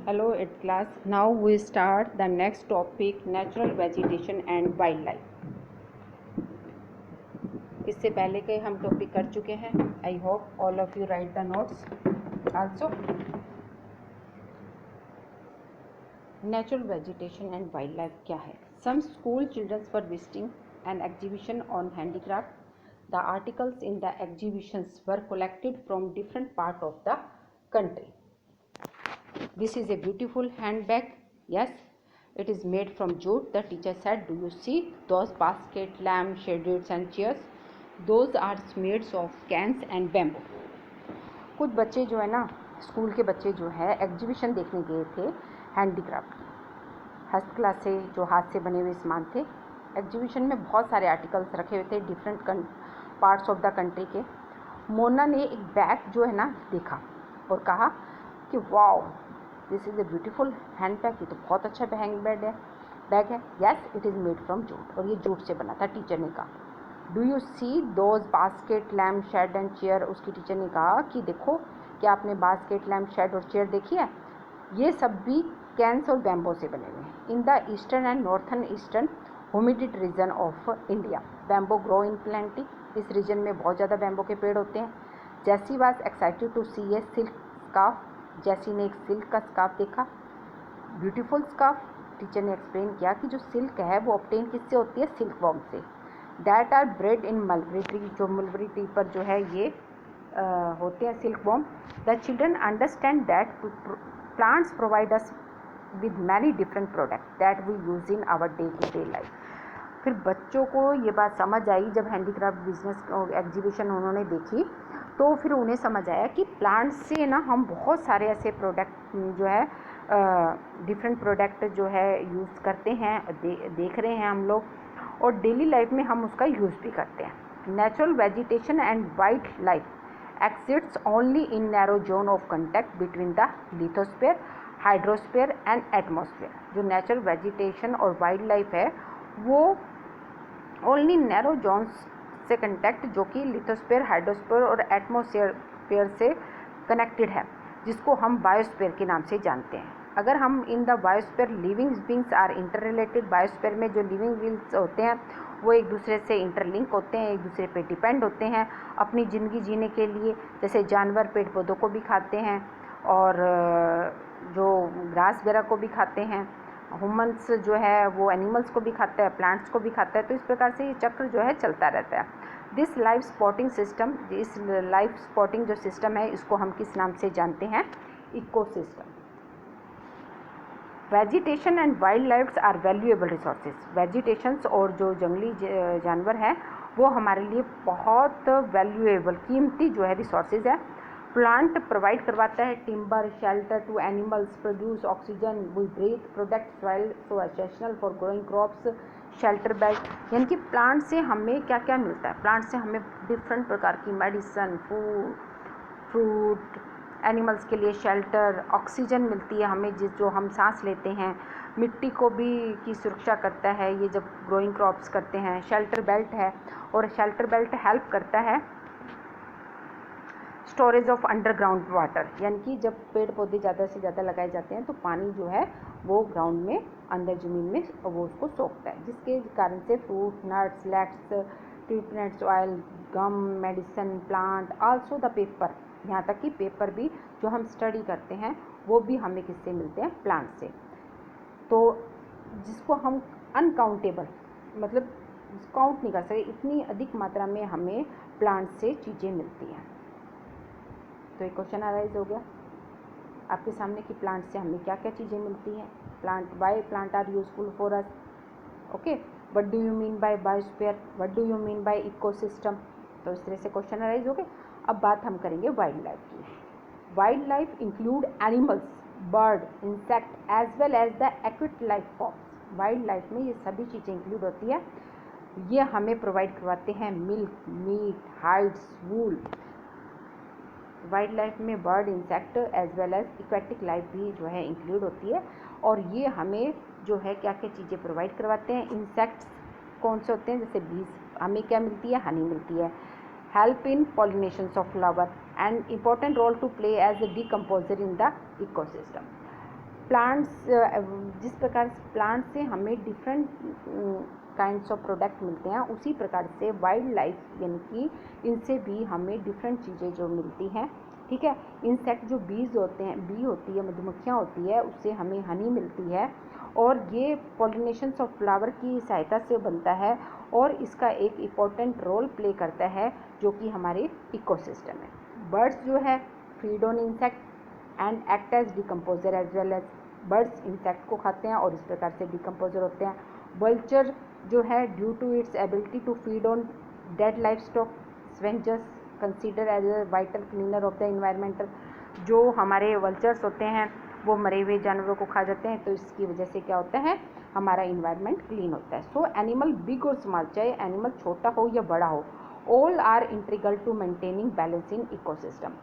Hello at class. Now we start the next topic, natural vegetation and wildlife. इससे पहले के हम topic कर चुके हैं. I hope all of you write the notes also. Natural vegetation and wildlife क्या है? Some school children were visiting an exhibition on handicraft. The articles in the exhibitions were collected from different parts of the country. This is a beautiful handbag. Yes, it is made from jute. The teacher said, do you see those basket, lamp, shades and chairs? Those are made of cans and bamboo. कुछ बच्चे जो है ना, school के बच्चे जो है exhibition देखने गए थे हैंडीक्राफ्ट, हस्तकला से जो हाथ से बने हुए सामान थे. एग्जीबिशन में बहुत सारे आर्टिकल्स रखे हुए थे different parts of the country के. मोना ने एक बैग जो है ना देखा और कहा कि wow, this is a beautiful hand bag. ये तो बहुत अच्छा बैग है. Yes, it is made from jute, और ये जूट से बना था. टीचर ने कहा, do you see those basket, lamp, shade and chair? उसकी टीचर ने कहा कि देखो, क्या आपने बास्केट, लैम्प, शेड और चेयर देखी है? ये सब भी कैंस और बैम्बो से बने हुए हैं. In the eastern and northern eastern humid region of India bamboo grow in plenty. इस रीजन में बहुत ज़्यादा बैम्बो के पेड़ होते हैं. Jessie was excited to see a silk scarf. Jessie ने एक सिल्क का स्कार्फ देखा. Beautiful scarf. टीचर ने एक्सप्लेन किया कि जो सिल्क है वो ऑब्टेन किससे होती है? सिल्क वॉर्म से. That are bred in mulberry tree. जो मलबरी ट्री पर जो है ये होते हैं silk worm. The children understand that plants provide us with many different product that we use in our day to day life. फिर बच्चों को ये बात समझ आई जब हैंडीक्राफ्ट बिजनेस एग्जीबिशन उन्होंने देखी, तो फिर उन्हें समझ आया कि प्लांट्स से ना हम बहुत सारे ऐसे प्रोडक्ट जो है डिफरेंट प्रोडक्ट जो है यूज़ करते हैं, देख रहे हैं हम लोग, और डेली लाइफ में हम उसका यूज़ भी करते हैं. Natural vegetation and wild life exists only in narrow zone of contact between the lithosphere, hydrosphere and atmosphere. जो नेचुरल वेजिटेशन और वाइल्ड लाइफ है वो ओनली नैरो जोन्स से कंटैक्ट, जो कि लिथोस्फीयर, हाइड्रोस्फीयर और एटमॉस्फेयर से कनेक्टेड है, जिसको हम बायोस्फीयर के नाम से जानते हैं. अगर हम in the biosphere living beings are inter related. Biosphere में जो लिविंग बींग्स होते हैं वो एक दूसरे से इंटरलिंक होते हैं, एक दूसरे पे डिपेंड होते हैं अपनी ज़िंदगी जीने के लिए. जैसे जानवर पेड़ पौधों को भी खाते हैं और जो ग्रास वगैरह को भी खाते हैं. ह्यूमन्स जो है वो एनिमल्स को भी खाता है, प्लांट्स को भी खाता है. तो इस प्रकार से ये चक्र जो है चलता रहता है. दिस लाइफ स्पॉटिंग सिस्टम, इस लाइफ स्पॉटिंग जो सिस्टम है इसको हम किस नाम से जानते हैं? Ecosystem. Vegetation and wild lifes are valuable resources. Vegetations और जो जंगली जानवर हैं वो हमारे लिए बहुत वैल्यूएबल, कीमती जो है रिसोर्सेज है. प्लांट प्रोवाइड करवाता है timber, shelter to animals, produce oxygen, we breathe, protect soil, so essential for growing crops, shelter belt. यानी कि प्लांट से हमें क्या क्या मिलता है? प्लांट से हमें डिफरेंट प्रकार की मेडिसन, फूड, फ्रूट, एनिमल्स के लिए शेल्टर, ऑक्सीजन मिलती है हमें जो हम सांस लेते हैं. मिट्टी को भी की सुरक्षा करता है ये जब ग्रोइंग क्रॉप्स करते हैं. शेल्टर बेल्ट है, और शेल्टर बेल्ट हेल्प करता है स्टोरेज ऑफ अंडरग्राउंड वाटर. यानी कि जब पेड़ पौधे ज़्यादा से ज़्यादा लगाए जाते हैं तो पानी जो है वो ग्राउंड में, अंदर ज़मीन में वो उसको सोखता है, जिसके कारण से fruit, nuts, lets, treatments, oil, gum, medicine, plant, also the paper. यहाँ तक कि पेपर भी जो हम स्टडी करते हैं वो भी हमें किससे मिलते हैं? प्लांट से. तो जिसको हम अनकाउंटेबल, मतलब काउंट नहीं कर सकते, इतनी अधिक मात्रा में हमें प्लांट से चीज़ें मिलती हैं. तो एक क्वेश्चन अराइज हो गया आपके सामने कि प्लांट से हमें क्या क्या चीज़ें मिलती हैं. Plant, why plant are useful for us. Okay, what do you mean by biosphere, what do you mean by ecosystem. तो इस तरह से क्वेश्चन अराइज हो गए. अब बात हम करेंगे वाइल्ड लाइफ की. Wild life include animals, bird, insect as well as the aquatic life forms. Wild life में ये सभी चीज़ें इंक्लूड होती है. ये हमें प्रोवाइड करवाते हैं milk, meat, hides, wool. Wild life में bird, insect as well as aquatic life भी जो है इंक्लूड होती है. और ये हमें जो है क्या क्या चीज़ें प्रोवाइड करवाते हैं. इंसेक्ट्स कौन से होते हैं? जैसे बीज, हमें क्या मिलती है? हनी मिलती है. Help in pollinations of flower and important role to play as a decomposer in the ecosystem. Plants, जिस प्रकार प्लांट से हमें डिफरेंट काइंड्स ऑफ प्रोडक्ट मिलते हैं, उसी प्रकार से वाइल्ड लाइफ यानी कि इनसे भी हमें डिफरेंट चीज़ें जो मिलती हैं, ठीक है। इंसेक्ट जो बीज होते हैं, बी होती है, मधुमक्खियाँ होती है, उससे हमें हनी मिलती है और ये पॉलिनेशन ऑफ फ्लावर की सहायता से बनता है और इसका एक इम्पॉर्टेंट रोल प्ले करता है जो कि हमारे इकोसिस्टम है। बर्ड्स जो है feed on insect and act as decomposer as well as, birds insect को खाते हैं और इस प्रकार से डिकम्पोजर होते हैं। वल्चर जो है due to its ability to feed on dead livestock, scavengers consider as a vital cleaner of the environmental, जो हमारे वल्चर्स होते हैं वो मरे हुए जानवरों को खा जाते हैं, तो इसकी वजह से क्या होता है, हमारा इन्वायरमेंट क्लीन होता है। सो एनिमल बिग और स्मॉल, चाहे एनिमल छोटा हो या बड़ा हो, all are integral to maintaining balance in ecosystem.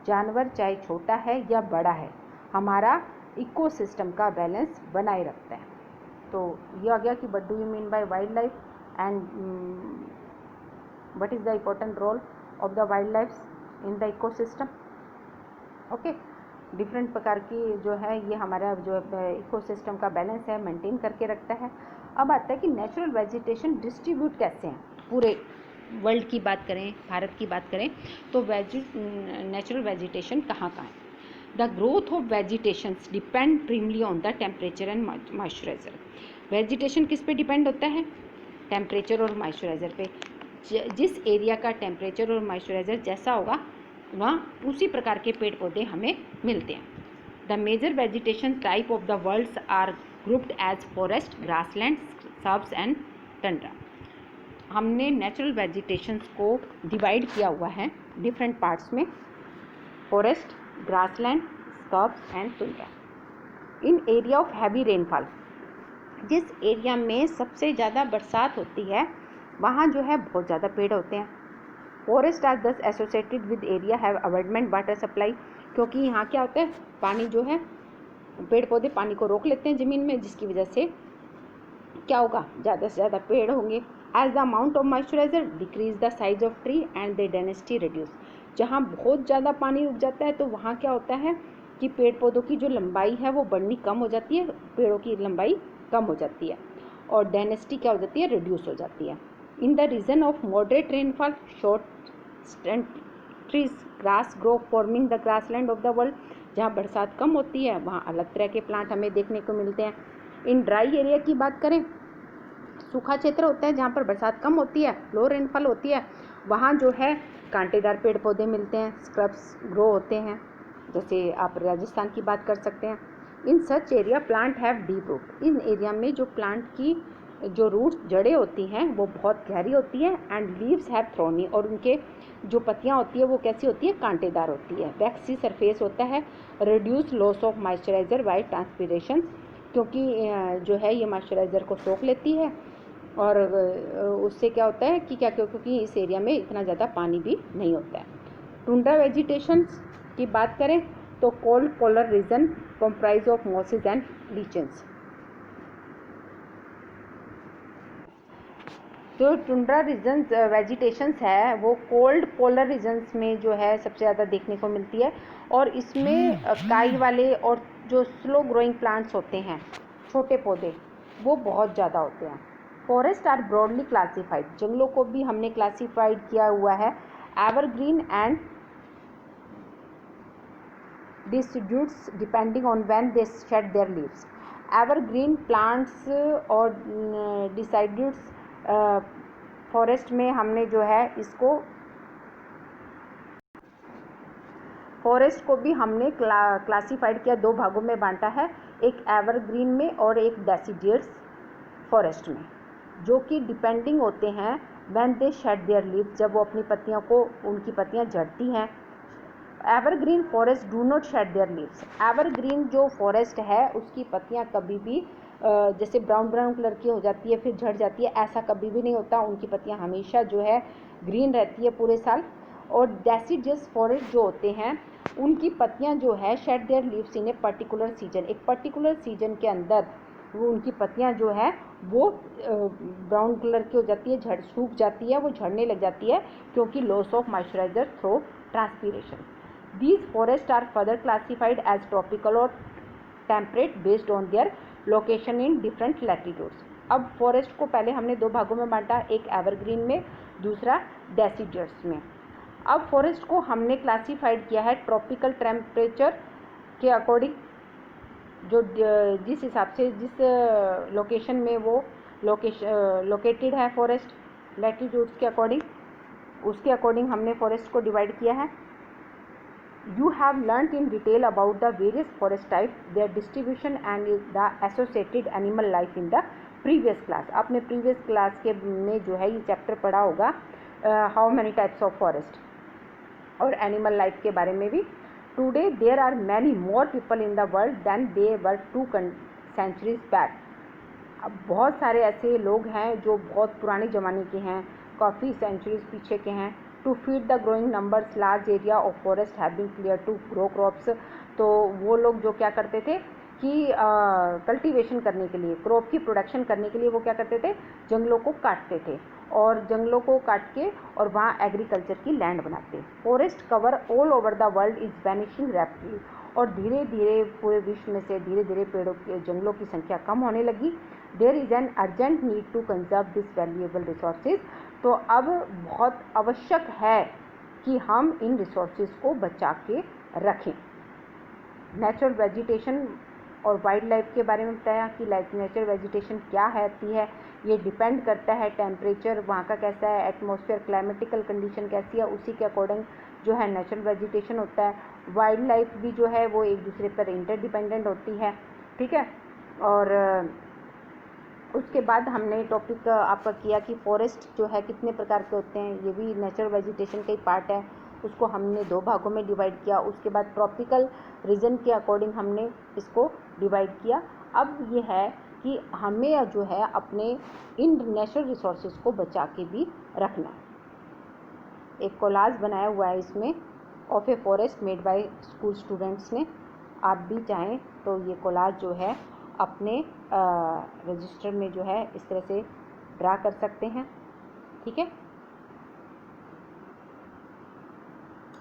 जानवर चाहे छोटा है या बड़ा है, हमारा इकोसिस्टम का बैलेंस बनाए रखता है। तो ये आ गया कि what do you mean by wild life and what is the important role of the wild life in the ecosystem. Okay, different प्रकार की जो है ये हमारा जो इकोसिस्टम का बैलेंस है मेंटेन करके रखता है। अब आता है कि नेचुरल वेजिटेशन डिस्ट्रीब्यूट कैसे हैं, पूरे वर्ल्ड की बात करें, भारत की बात करें तो नेचुरल वेजिटेशन कहाँ कहाँ है। The growth of vegetations depend primarily on the temperature and moisturiser. Vegetation किस पे डिपेंड होता है, टेम्परेचर और मॉइस्चराइजर पे। जिस एरिया का टेम्परेचर और मॉइस्चराइजर जैसा होगा वहाँ उसी प्रकार के पेड़ पौधे हमें मिलते हैं। The major vegetation type of the worlds are grouped as forest, grassland, shrubs and tundra. हमने नेचुरल वेजिटेशंस को डिवाइड किया हुआ है डिफरेंट पार्ट्स में, forest, grassland, shrubs and tundra. In area of heavy rainfall, जिस एरिया में सबसे ज़्यादा बरसात होती है वहाँ जो है बहुत ज़्यादा पेड़ होते हैं। फॉरेस्ट आर दस associated with area have abundant water supply, क्योंकि यहाँ क्या होता है, पानी जो है, पेड़ पौधे पानी को रोक लेते हैं ज़मीन में, जिसकी वजह से क्या होगा, ज़्यादा से ज़्यादा पेड़ होंगे। As the amount of moisturiser decrease the size of tree and the density reduce. जहाँ बहुत ज़्यादा पानी रुक जाता है तो वहाँ क्या होता है कि पेड़ पौधों की जो लंबाई है वो बढ़नी कम हो जाती है, पेड़ों की लंबाई कम हो जाती है और डेंसिटी क्या हो जाती है, रिड्यूस हो जाती है। In the region of moderate rainfall, short trees, grass grow forming the grassland of the world. जहाँ बरसात कम होती है वहाँ अलग तरह के प्लांट हमें देखने को मिलते हैं। इन ड्राई एरिया की बात करें, सूखा क्षेत्र होता है जहाँ पर बरसात कम होती है, लो रेनफॉल होती है, वहाँ जो है कांटेदार पेड़ पौधे मिलते हैं, स्क्रब्स ग्रो होते हैं, जैसे आप राजस्थान की बात कर सकते हैं। In such area plant have deep root. इन एरिया में जो प्लांट की जो रूट्स, जड़ें होती हैं वो बहुत गहरी होती है। एंड लीव्स हैव थ्रोनी, और उनके जो पत्तियां होती है वो कैसी होती है, कांटेदार होती है। वैक्सी सरफेस होता है। Reduce loss of moisturiser by transpiration, क्योंकि जो है ये मॉइस्चराइजर को सोख लेती है और उससे क्या होता है कि क्या, क्योंकि इस एरिया में इतना ज़्यादा पानी भी नहीं होता है। टुंड्रा वेजिटेशन की बात करें तो cold polar region comprise of mosses and lichens. जो टुंड्रा रीजन्स वेजिटेशंस है वो कोल्ड पोलर रीजन्स में जो है सबसे ज़्यादा देखने को मिलती है और इसमें काई वाले और जो स्लो ग्रोइंग प्लांट्स होते हैं, छोटे पौधे, वो बहुत ज़्यादा होते हैं। फॉरेस्ट आर ब्रॉडली क्लासिफाइड, जंगलों को भी हमने क्लासिफाइड किया हुआ है evergreen and deciduous depending on when they shed their leaves. Evergreen plants और डिसाइड्यूट्स फॉरेस्ट में हमने जो है इसको, फॉरेस्ट को भी हमने क्लासिफाइड किया, दो भागों में बांटा है, एक एवरग्रीन में और एक डेसिडियर्स फॉरेस्ट में, जो कि डिपेंडिंग होते हैं when they shed their leaves, जब वो अपनी पत्तियों को, उनकी पत्तियां झड़ती हैं। Evergreen forest do not shade their leaves. Evergreen जो फॉरेस्ट है उसकी पत्तियां कभी भी जैसे ब्राउन कलर की हो जाती है फिर झड़ जाती है, ऐसा कभी भी नहीं होता। उनकी पत्तियां हमेशा जो है ग्रीन रहती है पूरे साल। और डेसिडियस फॉरेस्ट जो होते हैं उनकी पत्तियां जो है shade their leaves in a particular season, एक पर्टिकुलर सीजन के अंदर वो उनकी पत्तियां जो है वो ब्राउन कलर की हो जाती है, सूख जाती है, वो झड़ने लग जाती है, क्योंकि loss of moisturiser through transpiration. These forests are further classified as tropical or temperate based on their location in different latitudes. अब फॉरेस्ट को पहले हमने दो भागों में बांटा, एक एवरग्रीन में, दूसरा डेसिडुअस में। अब फॉरेस्ट को हमने क्लासीफाइड किया है ट्रॉपिकल टेम्परेचर के अकॉर्डिंग, जो जिस हिसाब से जिस लोकेशन में वो लोकेटेड है फॉरेस्ट लैटिट्यूड्स के अकॉर्डिंग, उसके अकॉर्डिंग हमने फॉरेस्ट को डिवाइड किया है। You have learnt in detail about the various forest types, their distribution and the associated animal life in the previous class. आपने previous class के में जो है ये चैप्टर पढ़ा होगा how many types of forest और animal life के बारे में भी। Today there are many more people in the world than there were 2 centuries back. अब बहुत सारे ऐसे लोग हैं जो बहुत पुराने ज़माने के हैं, काफ़ी सेंचुरीज पीछे के हैं। To feed the growing numbers large area of forest have been clear to grow crops. तो वो लोग जो क्या करते थे कि कल्टीवेशन करने के लिए, क्रॉप की प्रोडक्शन करने के लिए वो क्या करते थे, जंगलों को काटते थे और जंगलों को काट के और वहाँ एग्रीकल्चर की लैंड बनाते। Forest cover all over the world is vanishing rapidly. और धीरे धीरे पूरे विश्व में से धीरे धीरे पेड़ों के जंगलों की संख्या कम होने लगी। There is an urgent need to conserve this valuable resources. तो अब बहुत आवश्यक है कि हम इन रिसोर्सेज को बचा के रखें। नेचुरल वेजिटेशन और वाइल्ड लाइफ के बारे में बताया कि नेचुरल वेजिटेशन क्या है, ये डिपेंड करता है टेम्परेचर वहाँ का कैसा है, एटमॉस्फेयर क्लाइमेटिकल कंडीशन कैसी है, उसी के अकॉर्डिंग जो है नेचुरल वेजिटेशन होता है। वाइल्ड लाइफ भी जो है वो एक दूसरे पर इंटरडिपेंडेंट होती है, ठीक है। और उसके बाद हमने टॉपिक आपका किया कि फॉरेस्ट जो है कितने प्रकार के होते हैं, ये भी नेचुरल वेजिटेशन का ही पार्ट है। उसको हमने 2 भागों में डिवाइड किया। उसके बाद ट्रॉपिकल रीजन के अकॉर्डिंग हमने इसको डिवाइड किया। अब ये है कि हमें जो है अपने इन नेचुरल रिसोर्सेज को बचा के भी रखना। एक कोलाज बनाया हुआ है इसमें of a forest made by school students ने। आप भी चाहें तो ये कोलाज जो है अपने रजिस्टर में जो है इस तरह से ड्रा कर सकते हैं, ठीक है।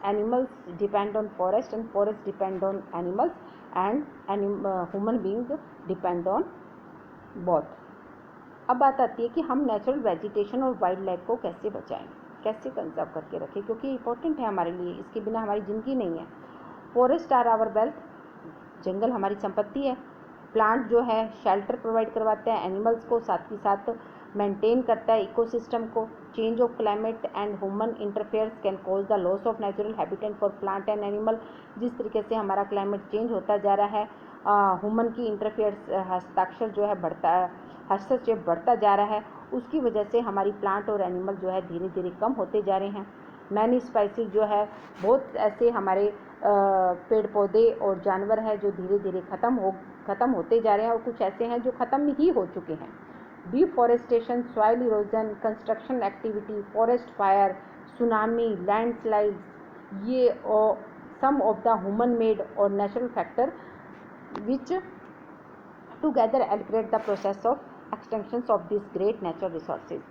Animals depend on forest and forest depend on animals and human being depend on both. अब बात आती है कि हम नेचुरल वेजिटेशन और वाइल्ड लाइफ को कैसे बचाएं, कैसे कंजर्व करके रखें, क्योंकि इम्पोर्टेंट है हमारे लिए, इसके बिना हमारी ज़िंदगी नहीं है। फॉरेस्ट आर आवर वेल्थ, जंगल हमारी संपत्ति है। प्लांट जो है शेल्टर प्रोवाइड करवाते हैं एनिमल्स को, साथ ही साथ मेंटेन करता है इकोसिस्टम को। Change of climate and human interferes can cause the loss of natural habitat for plant and animal. जिस तरीके से हमारा क्लाइमेट चेंज होता जा रहा है, ह्यूमन की इंटरफेयर्स हस्ताक्षर जो है हस्तक्षेप बढ़ता जा रहा है, उसकी वजह से हमारी प्लांट और एनिमल जो है धीरे धीरे कम होते जा रहे हैं। मैनी स्पाइसीज जो है, बहुत ऐसे हमारे पेड़ पौधे और जानवर हैं जो धीरे धीरे ख़त्म होते जा रहे हैं, और कुछ ऐसे हैं जो ख़त्म ही हो चुके हैं। Deforestation, soil erosion, construction activity, forest fire, tsunami, landslides, ये सम ऑफ द ह्यूमन मेड और natural factor which together एलिब्रेट the process of extension of this great natural resources.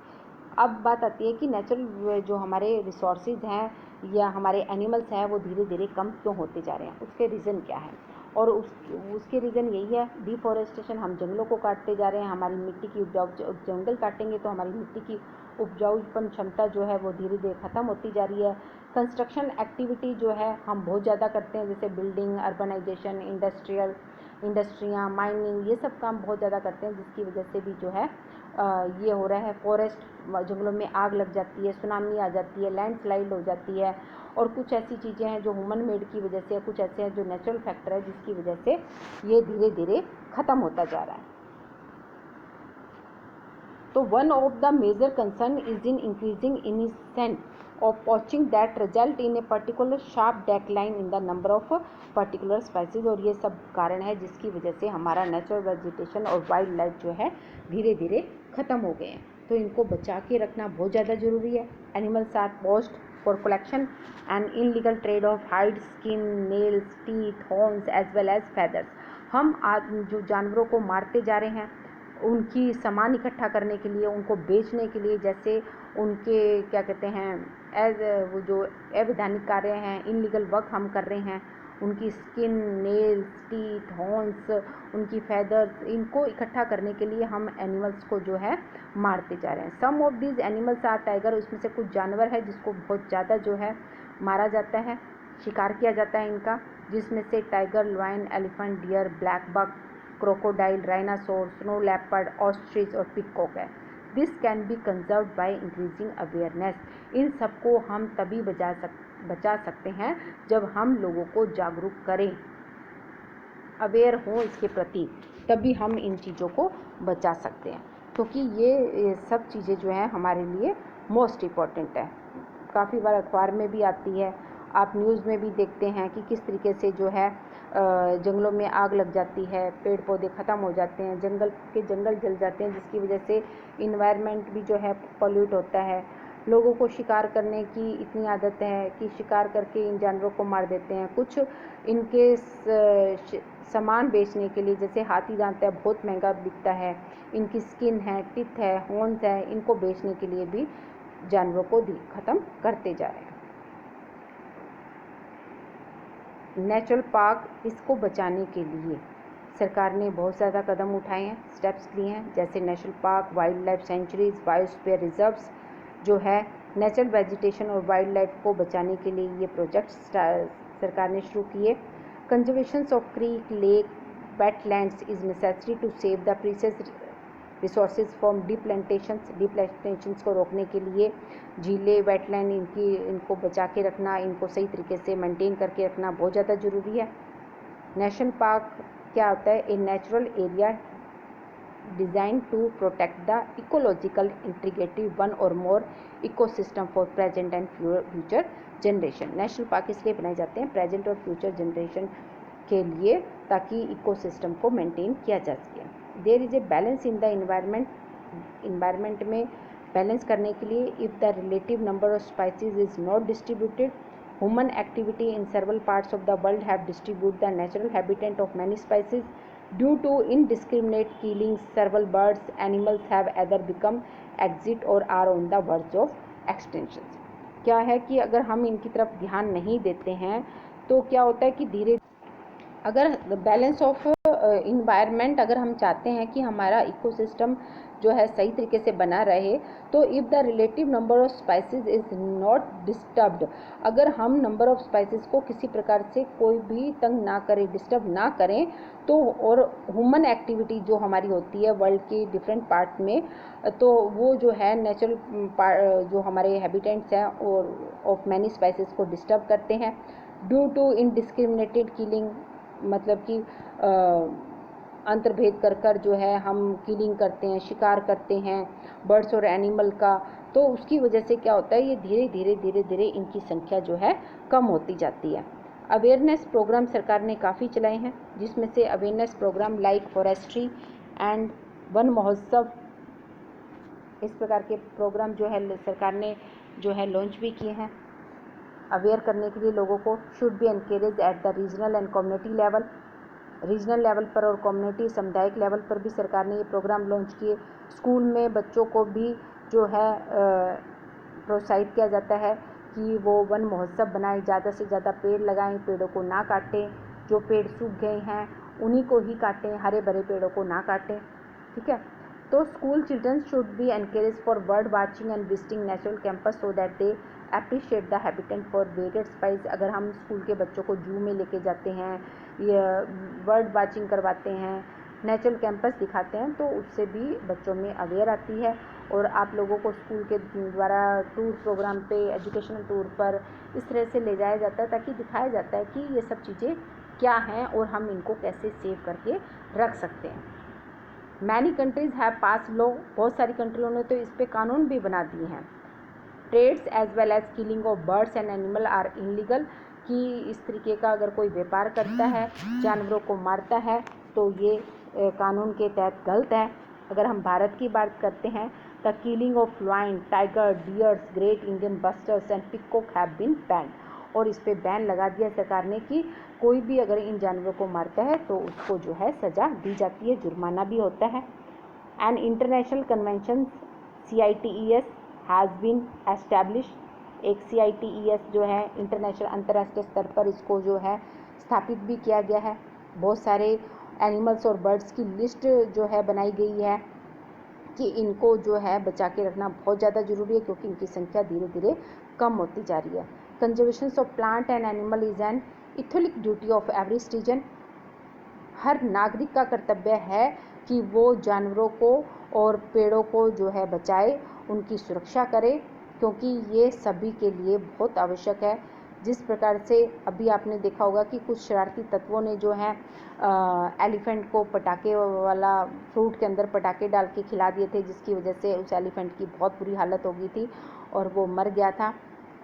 अब बात आती है कि नेचुरल जो हमारे रिसोर्सेज हैं या हमारे एनिमल्स हैं वो धीरे धीरे कम क्यों होते जा रहे हैं, उसके रीज़न क्या है। और उसके रीज़न यही है, डिफॉरेस्टेशन, हम जंगलों को काटते जा रहे हैं, हमारी मिट्टी की उपजाऊ, जंगल काटेंगे तो हमारी मिट्टी की उपजाऊपन क्षमता जो है वो धीरे धीरे ख़त्म होती जा रही है। कंस्ट्रक्शन एक्टिविटी जो है हम बहुत ज़्यादा करते हैं, जैसे बिल्डिंग, अर्बनाइजेशन, इंडस्ट्रियाँ, माइनिंग, ये सब काम बहुत ज़्यादा करते हैं, जिसकी वजह से भी जो है ये हो रहा है। फॉरेस्ट जंगलों में आग लग जाती है, सुनामी आ जाती है, लैंडस्लाइड हो जाती है, और कुछ ऐसी चीज़ें हैं जो ह्यूमन मेड की वजह से, कुछ ऐसे हैं जो नेचुरल फैक्टर है जिसकी वजह से ये धीरे धीरे ख़त्म होता जा रहा है। तो one of the major concern is in increasing incident of poaching that result in a particular sharp decline in the number of particular species। और ये सब कारण है जिसकी वजह से हमारा नेचुरल वेजिटेशन और वाइल्ड लाइफ जो है धीरे धीरे ख़त्म हो गए हैं। तो इनको बचा के रखना बहुत ज़्यादा ज़रूरी है। Animals are poached for collection and illegal trade of hide, skin, nails, teeth, horns as well as feathers. हम आज जो जानवरों को मारते जा रहे हैं उनकी सामान इकट्ठा करने के लिए, उनको बेचने के लिए, जैसे उनके क्या कहते हैं वो जो अवैधानिक कार्य हैं, इनलीगल वर्क हम कर रहे हैं, उनकी स्किन, नेल्स, टीथ, हॉर्न्स, उनकी फेदर्स, इनको इकट्ठा करने के लिए हम एनिमल्स को जो है मारते जा रहे हैं। Some of these animals are tiger, उसमें से कुछ जानवर है जिसको बहुत ज़्यादा जो है मारा जाता है, शिकार किया जाता है इनका, जिसमें से tiger, lion, elephant, deer, black buck, crocodile, rhinoceros, snow leopard, ostrich और पिकॉक है। This can be conserve by increasing awareness. इन सबको हम तभी बचा सकते हैं जब हम लोगों को जागरूक करें, अवेयर हो इसके प्रति, तभी हम इन चीज़ों को बचा सकते हैं, क्योंकि ये सब चीज़ें जो हैं हमारे लिए मोस्ट इम्पॉर्टेंट है। काफ़ी बार अखबार में भी आती है, आप न्यूज़ में भी देखते हैं कि किस तरीके से जो है जंगलों में आग लग जाती है, पेड़ पौधे ख़त्म हो जाते हैं, जंगल जल जाते हैं, जिसकी वजह से इन्वायरमेंट भी जो है पॉल्यूट होता है। लोगों को शिकार करने की इतनी आदत है कि शिकार करके इन जानवरों को मार देते हैं। कुछ इनके सामान बेचने के लिए, जैसे हाथी दांत है, बहुत महंगा बिकता है, इनकी स्किन है, टिथ है, हॉर्न्स है, इनको बेचने के लिए भी जानवरों को ख़त्म करते जा रहे हैं। नेचुरल पार्क, इसको बचाने के लिए सरकार ने बहुत ज़्यादा कदम उठाए हैं, स्टेप्स लिए हैं, जैसे national park, wild life sanctuaries, biosphere reserves जो है नेचुरल वेजिटेशन और वाइल्ड लाइफ को बचाने के लिए ये प्रोजेक्ट सरकार ने शुरू किए। Conservation of creek, lake, wetlands is necessary to save the precious resources from deplantations को रोकने के लिए झीलें, वेटलैंड, इनको बचा के रखना, इनको सही तरीके से मेंटेन करके रखना बहुत ज़्यादा ज़रूरी है। नेशनल पार्क क्या होता है? A natural area design to protect the ecological integrity one और more ecosystem for present and future generation. National park इसलिए बनाए जाते हैं प्रेजेंट और फ्यूचर जनरेशन के लिए, ताकि इकोसिस्टम को मेंटेन किया जा सके। There is a balance in the environment में बैलेंस करने के लिए, if the relative number of species is not distributed, human activity in several parts of the world have distribute the natural habitat of many species due to indiscriminate killing, several birds animals have either become extinct और are on the verge of extension. क्या है कि अगर हम इनकी तरफ ध्यान नहीं देते हैं तो क्या होता है कि धीरे, अगर बैलेंस ऑफ इन्वायरमेंट अगर हम चाहते हैं कि हमारा इकोसिस्टम जो है सही तरीके से बना रहे, तो if the relative number of spices is not disturbed, अगर हम नंबर ऑफ स्पाइसेस को किसी प्रकार से कोई भी तंग ना करें, डिस्टर्ब ना करें, तो और ह्यूमन एक्टिविटी जो हमारी होती है वर्ल्ड के डिफरेंट पार्ट में, तो वो जो है नेचुरल जो हमारे हैबिटेट्स हैं और ऑफ मैनी स्पाइसेस को डिस्टर्ब करते हैं। ड्यू टू इनडिस्क्रिमिनेटेड किलिंग, मतलब कि अंतर्भेद कर जो है हम किलिंग करते हैं, शिकार करते हैं बर्ड्स और एनिमल का, तो उसकी वजह से क्या होता है, ये धीरे धीरे इनकी संख्या जो है कम होती जाती है। अवेयरनेस प्रोग्राम सरकार ने काफ़ी चलाए हैं, जिसमें से awareness programme like forestry and Van Mahotsav, इस प्रकार के प्रोग्राम जो है सरकार ने जो है लॉन्च भी किए हैं अवेयर करने के लिए लोगों को। Should be encourage at the regional and community level, regional level पर और कम्युनिटी सामुदायिक लेवल पर भी सरकार ने ये प्रोग्राम लॉन्च किए। स्कूल में बच्चों को भी जो है प्रोत्साहित किया जाता है कि वो वन महोत्सव बनाएं, ज़्यादा से ज़्यादा पेड़ लगाएं, पेड़ों को ना काटें, जो पेड़ सूख गए हैं उन्हीं को ही काटें, हरे भरे पेड़ों को ना काटें, ठीक है। तो school children should be encourage for bird watching and visiting natural campus so that they appreciate the habitat for varied species. अगर हम स्कूल के बच्चों को जू में लेके जाते हैं, ये बर्ड वाचिंग करवाते हैं, नेचुरल कैंपस दिखाते हैं, तो उससे भी बच्चों में अवेयर आती है। और आप लोगों को स्कूल के द्वारा टूर प्रोग्राम पे, एजुकेशनल टूर पर इस तरह से ले जाया जाता है, ताकि दिखाया जाता है कि ये सब चीज़ें क्या हैं और हम इनको कैसे सेव करके रख सकते हैं। Many countries have pass law, बहुत सारी कंट्रियों ने तो इस पे कानून भी बना दिए हैं। Trades as well as killing of birds and animal are illegal, कि इस तरीके का अगर कोई व्यापार करता है, जानवरों को मारता है, तो ये कानून के तहत गलत है। अगर हम भारत की बात करते हैं, the killing of lion, tiger, deers, great Indian bustards and peacock have been banned, और इस पे बैन लगा दिया सरकार ने कि कोई भी अगर इन जानवरों को मारता है तो उसको जो है सज़ा दी जाती है, जुर्माना भी होता है। And international convention CITES has been establish, एक CITES जो है इंटरनेशनल अंतर्राष्ट्रीय स्तर पर इसको जो है स्थापित भी किया गया है। बहुत सारे एनिमल्स और बर्ड्स की लिस्ट जो है बनाई गई है कि इनको जो है बचा के रखना बहुत ज़्यादा ज़रूरी है, क्योंकि इनकी संख्या धीरे धीरे कम होती जा रही है। Conservation of plant and animal is an इथोलिक ड्यूटी ऑफ एवरी सिटीजन। हर नागरिक का कर्तव्य है कि वो जानवरों को और पेड़ों को जो है बचाए, उनकी सुरक्षा करे, क्योंकि ये सभी के लिए बहुत आवश्यक है। जिस प्रकार से अभी आपने देखा होगा कि कुछ शरारती तत्वों ने जो है एलिफेंट को पटाखे वाला फ्रूट के अंदर पटाखे डाल के खिला दिए थे, जिसकी वजह से उस एलिफेंट की बहुत बुरी हालत हो गई थी और वो मर गया था,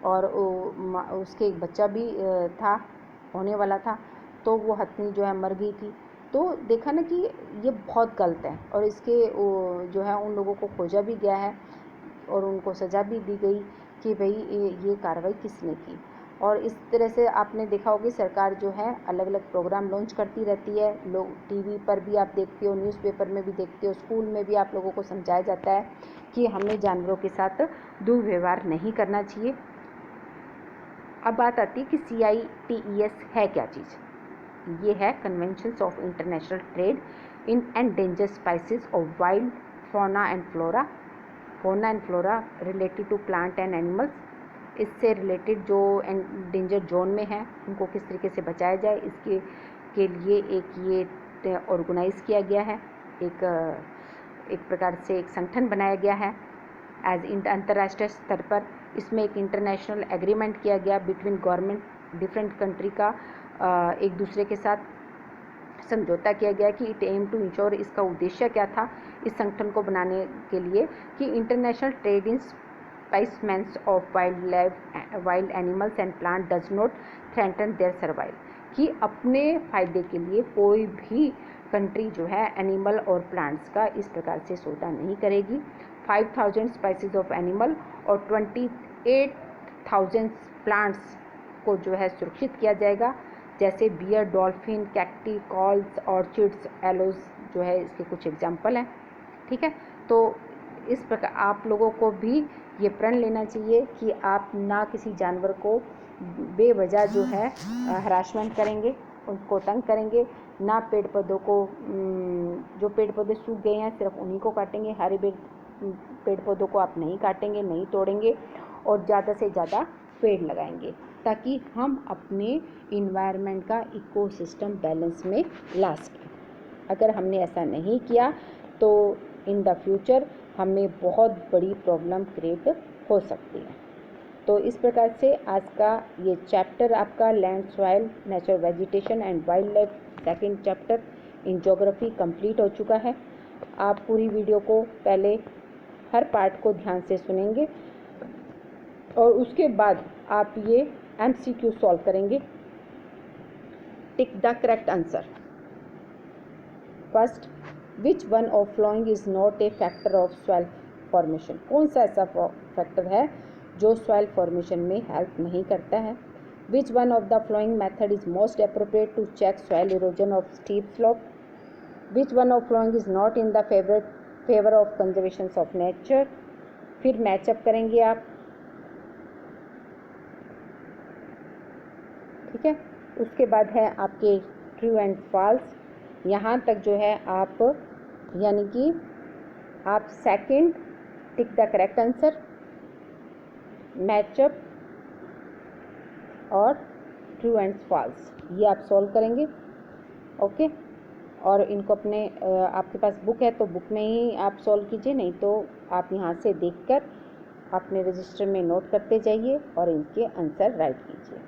और उसके एक बच्चा भी था, होने वाला था, तो वो हथनी जो है मर गई थी। तो देखा ना कि ये बहुत गलत है, और इसके जो है उन लोगों को खोजा भी गया है और उनको सज़ा भी दी गई कि भाई ये कार्रवाई किसने की। और इस तरह से आपने देखा होगा सरकार जो है अलग अलग प्रोग्राम लॉन्च करती रहती है। लोग टीवी पर भी आप देखते हो, न्यूज़पेपर में भी देखते हो, स्कूल में भी आप लोगों को समझाया जाता है कि हमें जानवरों के साथ दुर्व्यवहार नहीं करना चाहिए। अब बात आती है कि CITES है क्या चीज़। ये है conventions of international trade in endangered species of wild fauna and flora. Fauna and flora related to plant and animals, इससे रिलेटेड जो एंडेंजर जोन में है उनको किस तरीके से बचाया जाए, इसके के लिए एक ये ऑर्गेनाइज किया गया है, एक प्रकार से एक संगठन बनाया गया है एज अंतर्राष्ट्रीय स्तर पर। इसमें एक इंटरनेशनल एग्रीमेंट किया गया बिटवीन गवर्नमेंट डिफरेंट कंट्री का, एक दूसरे के साथ समझौता किया गया कि इट एम टू इंश्योर, इसका उद्देश्य क्या था इस संगठन को बनाने के लिए, कि international trade in specimens of wild animals and plant does not threaten their survival, कि अपने फ़ायदे के लिए कोई भी कंट्री जो है एनिमल और प्लांट्स का इस प्रकार से सौदा नहीं करेगी। 5000 स्पाइसीज ऑफ एनिमल और 28,000 प्लांट्स को जो है सुरक्षित किया जाएगा, जैसे bear, dolphin, cacti, corals, orchids, aloes जो है इसके कुछ एग्जाम्पल हैं। ठीक है, तो इस प्रकार आप लोगों को भी ये प्रण लेना चाहिए कि आप ना किसी जानवर को बेवजह जो है हरासमेंट करेंगे, उनको तंग करेंगे, ना पेड़ पौधों को, जो पेड़ पौधे सूख गए हैं सिर्फ उन्हीं को काटेंगे, हरे पेड़ पौधों को आप नहीं काटेंगे, नहीं तोड़ेंगे, और ज़्यादा से ज़्यादा पेड़ लगाएंगे, ताकि हम अपने इन्वायरमेंट का इकोसिस्टम बैलेंस में ला सकें। अगर हमने ऐसा नहीं किया तो इन द फ्यूचर हमें बहुत बड़ी प्रॉब्लम क्रिएट हो सकती है। तो इस प्रकार से आज का ये चैप्टर आपका land, soil, natural vegetation and wild life, second chapter in geography complete हो चुका है। आप पूरी वीडियो को पहले हर पार्ट को ध्यान से सुनेंगे और उसके बाद आप ये MCQ सॉल्व करेंगे। टिक the correct answer. First, which one of following is not a factor of soil formation. कौन सा ऐसा फैक्टर है जो सॉइल फॉर्मेशन में हेल्प नहीं करता है। Which one of the following method is most appropriate to check soil erosion of steep slope. Which one of following is not in the favour of conservation of nature. फिर match up करेंगे आप। ठीक है, उसके बाद है आपके ट्रू एंड फॉल्स। यहाँ तक जो है आप, यानी कि आप second tick the correct answer, match up और ट्रू एंड फॉल्स, ये आप सॉल्व करेंगे। ओके, और इनको अपने आपके पास बुक है तो बुक में ही आप सॉल्व कीजिए, नहीं तो आप यहाँ से देखकर अपने रजिस्टर में नोट करते जाइए और इनके आंसर राइट कीजिए।